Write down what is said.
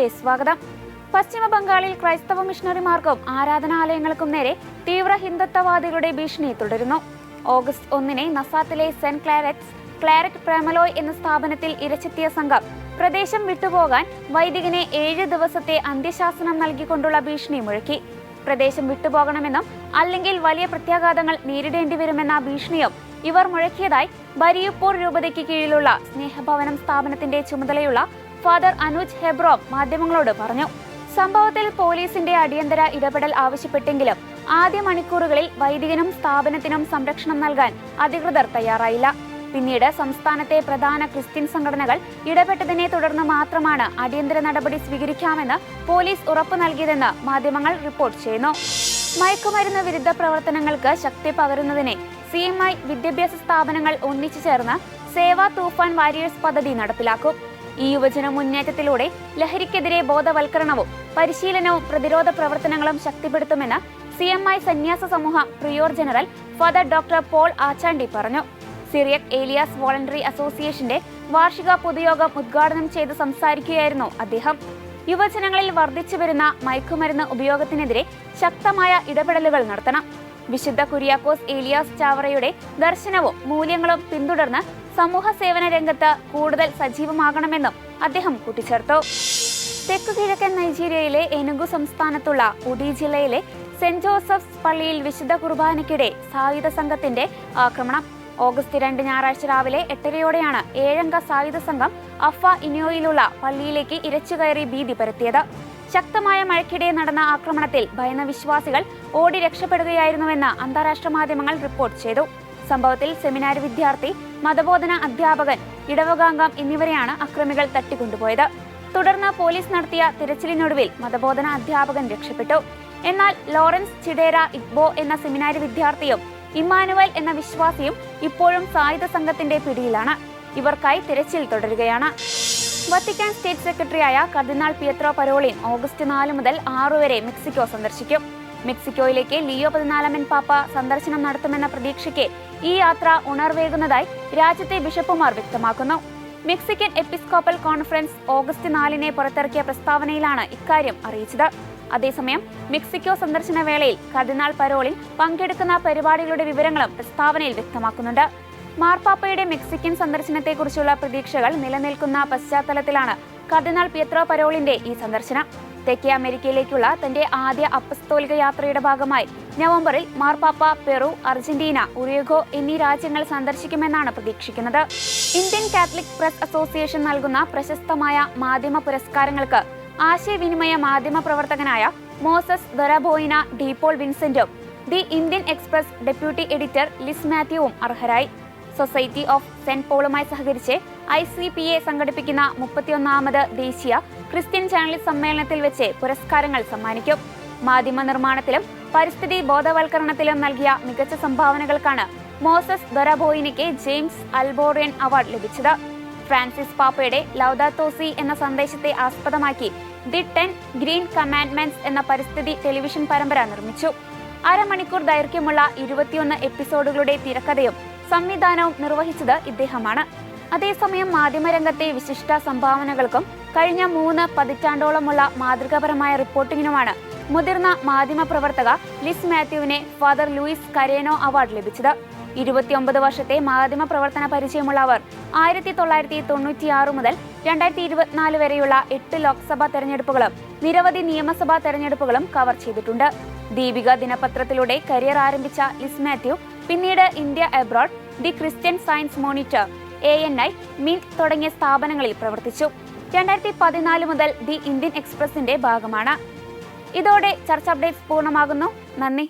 വാർത്തകളിലേക്ക് സ്വാഗതം. പശ്ചിമ ബംഗാളിൽ ക്രൈസ്തവ മിഷണറിമാർക്കും ആരാധനാലയങ്ങൾക്കും നേരെ തീവ്ര ഹിന്ദുത്വവാദികളുടെ ഭീഷണി തുടരുന്നു. ഓഗസ്റ്റ് 1 നസാത്തിലെ സെന്റ് ക്ലാരറ്റ് പ്രമലോയ് എന്ന സ്ഥാപനത്തിൽ ഇരച്ചെത്തിയ സംഘം പ്രദേശം വിട്ടുപോകാൻ വൈദികനെ 7 ദിവസത്തെ അന്ത്യശാസനം നൽകിക്കൊണ്ടുള്ള ഭീഷണി മുഴക്കി. പ്രദേശം വിട്ടുപോകണമെന്നും അല്ലെങ്കിൽ വലിയ പ്രത്യാഘാതങ്ങൾ നേരിടേണ്ടി വരുമെന്ന ഭീഷണിയും ഇവർ മുഴക്കിയതായി ബരിയുപ്പൂർ രൂപതയ്ക്ക് കീഴിലുള്ള സ്നേഹഭവനം സ്ഥാപനത്തിന്റെ ചുമതലയുള്ള ഫാദർ അനുജ് ഹെബ്രോം മാധ്യമങ്ങളോട് പറഞ്ഞു. സംഭവത്തിൽ പോലീസിന്റെ അടിയന്തര ഇടപെടൽ ആവശ്യപ്പെട്ടെങ്കിലും ആദ്യ മണിക്കൂറുകളിൽ വൈദികനും സ്ഥാപനത്തിനും സംരക്ഷണം നൽകാൻ അധികൃതർ തയ്യാറായില്ല. പിന്നീട് സംസ്ഥാനത്തെ പ്രധാന ക്രിസ്ത്യൻ സംഘടനകൾ ഇടപെട്ടതിനെ തുടർന്ന് മാത്രമാണ് അടിയന്തര നടപടി സ്വീകരിക്കാമെന്ന് പോലീസ് ഉറപ്പു നൽകിയതെന്ന് മാധ്യമങ്ങൾ റിപ്പോർട്ട് ചെയ്യുന്നു. മയക്കുമരുന്ന് വിരുദ്ധ പ്രവർത്തനങ്ങൾക്ക് ശക്തി പകരുന്നതിന് CMI വിദ്യാഭ്യാസ സ്ഥാപനങ്ങൾ ഒന്നിച്ചു ചേർന്ന് സേവാ തൂഫാൻ വാരിയേഴ്സ് പദ്ധതി നടപ്പിലാക്കും. ഈ യുവജന മുന്നേറ്റത്തിലൂടെ ലഹരിക്കെതിരെ ബോധവൽക്കരണവും പരിശീലനവും പ്രതിരോധ പ്രവർത്തനങ്ങളും ശക്തിപ്പെടുത്തുമെന്ന് CMI സന്യാസ സമൂഹം prior general father doctor Paul Achandy പറഞ്ഞു. സിറിയക് ഏലിയാസ് വോളണ്ടറി അസോസിയേഷന്റെ വാർഷിക പൊതുയോഗം ഉദ്ഘാടനം ചെയ്ത് സംസാരിക്കുകയായിരുന്നു അദ്ദേഹം. യുവജനങ്ങളിൽ വർദ്ധിച്ചു വരുന്ന മയക്കുമരുന്ന് ഉപയോഗത്തിനെതിരെ ശക്തമായ ഇടപെടലുകൾ നടത്തണം. വിശുദ്ധ കുര്യാക്കോസ് ഏലിയാസ് ചാവറയുടെ ദർശനവും മൂല്യങ്ങളും പിന്തുടർന്ന് സമൂഹ സേവന രംഗത്ത് കൂടുതൽ സജീവമാകണമെന്നും അദ്ദേഹം കൂട്ടിച്ചേർത്തു. തെക്കു കിഴക്കൻ നൈജീരിയയിലെ എനുഗു സംസ്ഥാനത്തുള്ള ഉഡി ജില്ലയിലെ സെന്റ് ജോസഫ്സ് പള്ളിയിൽ വിശുദ്ധ കുർബാനയ്ക്കിടെ സായുധ സംഘത്തിന്റെ ആക്രമണം. ഓഗസ്റ്റ് 2 ഞായറാഴ്ച രാവിലെ 8:30യോടെയാണ് 7-അംഗ സായുധ സംഘം അഫ ഇനിയോയിലുള്ള പള്ളിയിലേക്ക് ഇരച്ചുകയറി ഭീതി പരത്തിയത്. ശക്തമായ മഴയ്ക്കിടെ നടന്ന ആക്രമണത്തിൽ ഭയന്ന വിശ്വാസികൾ ഓടി രക്ഷപ്പെടുകയായിരുന്നുവെന്ന് അന്താരാഷ്ട്ര മാധ്യമങ്ങൾ റിപ്പോർട്ട് ചെയ്തു. സംഭവത്തിൽ സെമിനാരി വിദ്യാർത്ഥി, മതബോധന അധ്യാപകൻ, ഇടവകാംഗം എന്നിവരെയാണ് അക്രമികൾ തട്ടിക്കൊണ്ടുപോയത്. തുടർന്ന് പോലീസ് നടത്തിയ തിരച്ചിലിനൊടുവിൽ മതബോധന അധ്യാപകൻ രക്ഷപ്പെട്ടു. എന്നാൽ ലോറൻസ് ചിഡേര ഇഗ്ബോ എന്ന സെമിനാരി വിദ്യാർത്ഥിയും ഇമ്മാനുവൽ എന്ന വിശ്വാസിയും ഇപ്പോഴും സായുധ സംഘത്തിന്റെ പിടിയിലാണ്. ഇവർക്കായി തിരച്ചിൽ തുടരുകയാണ്. വത്തിക്കാൻ സ്റ്റേറ്റ് സെക്രട്ടറിയായ കർദിനാൾ പിയത്രോ പരോളിൻ ഓഗസ്റ്റ് 4 മുതൽ 6 വരെ മെക്സിക്കോ സന്ദർശിക്കും. മെക്സിക്കോയിലേക്ക് ലിയോ 14 പാപ്പ സന്ദർശനം നടത്തുമെന്ന പ്രതീക്ഷയ്ക്ക് ഈ യാത്ര ഉണർവേകുന്നതായി രാജ്യത്തെ ബിഷപ്പുമാർ വ്യക്തമാക്കുന്നു. മെക്സിക്കൻ എപ്പിസ്കോപ്പൽ കോൺഫറൻസ് ഓഗസ്റ്റ് 4 പുറത്തിറക്കിയ പ്രസ്താവനയിലാണ് ഇക്കാര്യം അറിയിച്ചത്. അതേസമയം മെക്സിക്കോ സന്ദർശന വേളയിൽ കർദിനാൾ പരോളിൻ പങ്കെടുക്കുന്ന പരിപാടികളുടെ വിവരങ്ങളും പ്രസ്താവനയിൽ വ്യക്തമാക്കുന്നുണ്ട്. മാർപ്പാപ്പയുടെ മെക്സിക്കൻ സന്ദർശനത്തെക്കുറിച്ചുള്ള പ്രതീക്ഷകൾ നിലനിൽക്കുന്ന പശ്ചാത്തലത്തിലാണ് കർദിനാൾ പിയത്രോ പരോളിന്റെ ഈ സന്ദർശനം. തെക്കേ അമേരിക്കയിലേക്കുള്ള തന്റെ ആദ്യ അപ്പസ്തോലിക യാത്രയുടെ ഭാഗമായി നവംബറിൽ മാർപ്പാപ്പ പെറു, അർജന്റീന, ഉറുഗ്വേ എന്നീ രാജ്യങ്ങൾ സന്ദർശിക്കുമെന്നാണ് പ്രതീക്ഷിക്കുന്നത്. ഇന്ത്യൻ കാത്തലിക് പ്രസ് അസോസിയേഷൻ നൽകുന്ന പ്രശസ്തമായ മാധ്യമ പുരസ്കാരങ്ങൾക്ക് ആശയവിനിമയ മാധ്യമ പ്രവർത്തകനായ മോസസ് ദൊരബോയിന ഡീപോൾ വിൻസെന്റും the Indian Express deputy editor Liz മാത്യുവും അർഹരായി. സൊസൈറ്റി ഓഫ് സെന്റ് പോളുമായി സഹകരിച്ച് ICPA സംഘടിപ്പിക്കുന്ന 31ാമത് ദേശീയ ക്രിസ്ത്യൻ ജേർണലിസ്റ്റ് സമ്മേളനത്തിൽ വെച്ച് പുരസ്കാരങ്ങൾ സമ്മാനിക്കും. മാധ്യമ നിർമ്മാണത്തിലും പരിസ്ഥിതി ബോധവൽക്കരണത്തിലും നൽകിയ മികച്ച സംഭാവനകൾക്കാണ് മോസസ് ദൊരബോയിനയ്ക്ക് ജെയിംസ് അൽബോറിയൻ അവാർഡ് ലഭിച്ചത്. ഫ്രാൻസിസ് പാപ്പയുടെ ലൗദാത്തോ സി എന്ന സന്ദേശത്തെ ആസ്പദമാക്കി ദി 10 ഗ്രീൻ കമാൻഡ്മെന്റ്സ് എന്ന പരിസ്ഥിതി ടെലിവിഷൻ പരമ്പര നിർമ്മിച്ചു. അരമണിക്കൂർ ദൈർഘ്യമുള്ള 21 എപ്പിസോഡുകളുടെ തിരക്കഥയും സംവിധാനവും നിർവഹിച്ചത് ഇദ്ദേഹമാണ്. അതേസമയം മാധ്യമരംഗത്തെ വിശിഷ്ട സംഭാവനകൾക്കും കഴിഞ്ഞ 3 പതിറ്റാണ്ടോളമുള്ള മാതൃകാപരമായ റിപ്പോർട്ടിങ്ങിനുമാണ് മുതിർന്ന മാധ്യമ പ്രവർത്തക ലിസ് മാത്യുവിനെ ഫാദർ ലൂയിസ് കരേനോ അവാർഡ് ലഭിച്ചത്. 29 വർഷത്തെ മാധ്യമ പ്രവർത്തന പരിചയമുള്ള അവർ 1996 മുതൽ 2024 വരെയുള്ള 8 ലോക്സഭാ തെരഞ്ഞെടുപ്പുകളും നിരവധി നിയമസഭാ തെരഞ്ഞെടുപ്പുകളും കവർ ചെയ്തിട്ടുണ്ട്. ദീപിക ദിനപത്രത്തിലൂടെ കരിയർ ആരംഭിച്ച ലിസ് മാത്യു പിന്നീട് India abroad, the Christian science monitor, ANI, mint തുടങ്ങിയ സ്ഥാപനങ്ങളിൽ പ്രവർത്തിച്ചു. 2014 മുതൽ ദി ഇന്ത്യൻ എക്സ്പ്രസിന്റെ ഭാഗമാണ്. ഇതോടെ ചർച്ച അപ്ഡേറ്റ്സ് പൂർണ്ണമാകുന്നു. നന്ദി.